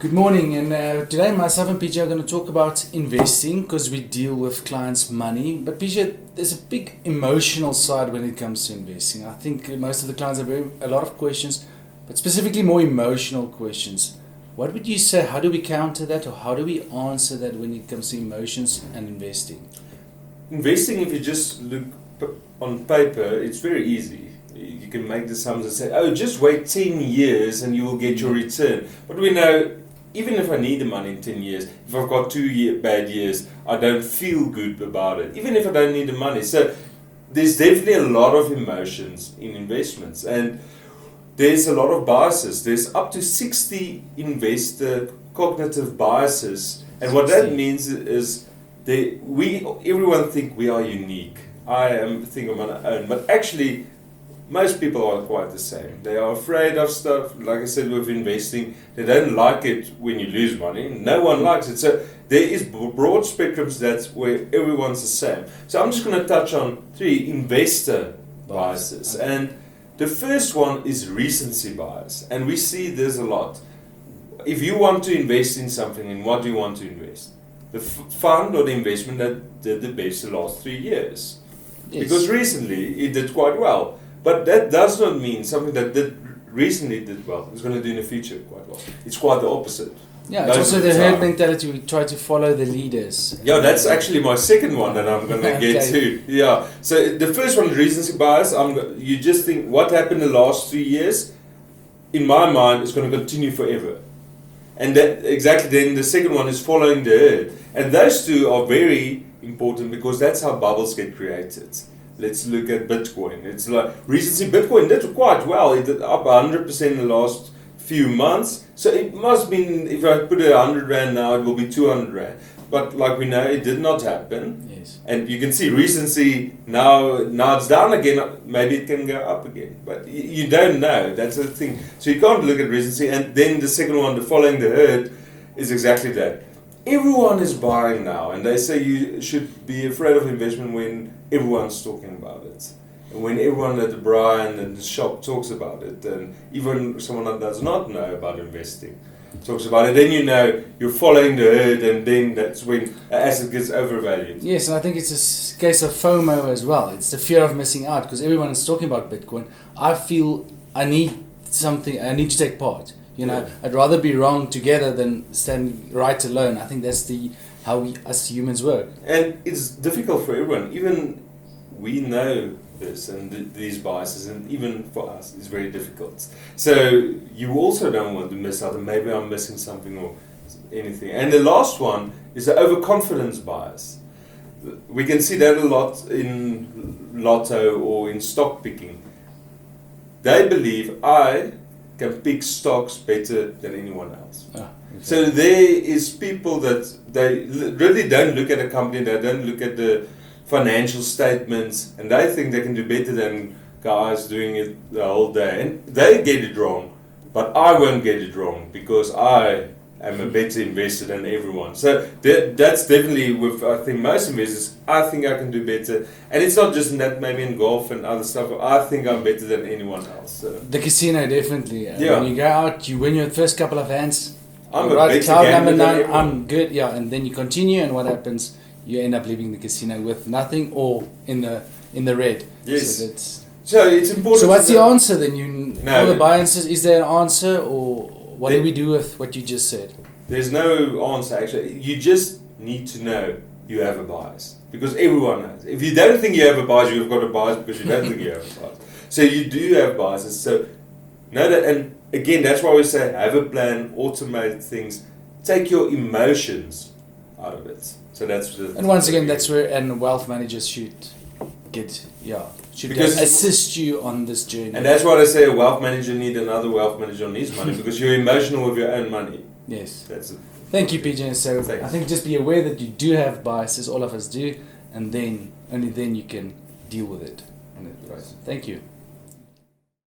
Good morning, and today myself and PJ are going to talk about investing because we deal with clients' money. But PJ, there's a big emotional side when it comes to investing. I think most of the clients have a lot of questions, but specifically more emotional questions. What would you say? How do we counter that, or how do we answer that when it comes to emotions and investing? Investing, if you just look on paper, it's very easy. You can make the sums and say, oh, just wait 10 years and you will get your return. But we know, even if I need the money in 10 years, if I've got 2 bad years, I don't feel good about it, even if I don't need the money. So there's definitely a lot of emotions in investments, and there's a lot of biases. There's up to 60 investor cognitive biases, and what that means is everyone think we are unique. I am think on my own, but actually most people are quite the same. They are afraid of stuff. Like I said, with investing, they don't like it when you lose money. No one likes it. So there is broad spectrums that's where everyone's the same. So I'm just going to touch on 3 investor biases. And the first one is recency bias. And we see this a lot. If you want to invest in something, in what do you want to invest? The fund or the investment that did the best the last 3 years. Yes. Because recently it did quite well. But that does not mean something that recently did well is going to do in the future quite well. It's quite the opposite. Yeah, it's also the herd mentality. We try to follow the leaders. Yeah, that's actually my second one that I'm going to get to. Yeah. So the first one, recency bias. You just think what happened the last 3 years, in my mind, is going to continue forever. And that exactly then the second one is following the herd. And those two are very important because that's how bubbles get created. Let's look at Bitcoin. It's like recency. Bitcoin did quite well. It did up 100% in the last few months. So it must mean if I put 100 Rand now, it will be 200 Rand. But like we know, it did not happen. Yes. And you can see recency now it's down again. Maybe it can go up again. But you don't know. That's the thing. So you can't look at recency. And then the second one, the following the herd, is exactly that. Everyone is buying now, and they say you should be afraid of investment when everyone's talking about it. And when everyone at the Brian and the shop talks about it, and even someone that does not know about investing talks about it, then you know you're following the herd, and then that's when an asset gets overvalued. Yes, and I think it's a case of FOMO as well. It's the fear of missing out because everyone is talking about Bitcoin. I feel I need something, I need to take part. You know, I'd rather be wrong together than stand right alone. I think that's how we as humans work. And it's difficult for everyone. Even we know this and these biases, and even for us, it's very difficult. So you also don't want to miss out, and maybe I'm missing something or anything. And the last one is the overconfidence bias. We can see that a lot in lotto or in stock picking. They believe I can pick stocks better than anyone else. Exactly. So there is people that they really don't look at a company, they don't look at the financial statements, and they think they can do better than guys doing it the whole day. And they get it wrong, but I won't get it wrong because I am a better investor than everyone. So that's definitely with, I think, most investors, I think I can do better. And it's not just in that, maybe in golf and other stuff, I think I'm better than anyone else. So. The casino, definitely. Yeah. When you go out, you win your first couple of hands. I'm a better gambler than everyone. I'm good, yeah. And then you continue, and what happens? You end up leaving the casino with nothing or in the red. Yes. So it's important. So what's the answer then? All the biases, is there an answer, or what do we do with what you just said? There's no answer actually. You just need to know you have a bias. Because everyone knows. If you don't think you have a bias, you've got a bias because you don't think you have a bias. So you do have biases. So know that, and again, that's why we say have a plan, automate things, take your emotions out of it. So that's the. And once again, that's where wealth managers should assist you on this journey. And that's why I say a wealth manager need another wealth manager on his money because you're emotional with your own money. Yes. That's it. Thank you, PJ. So I think just be aware that you do have biases, all of us do, and then only then you can deal with it. Right. Thank you.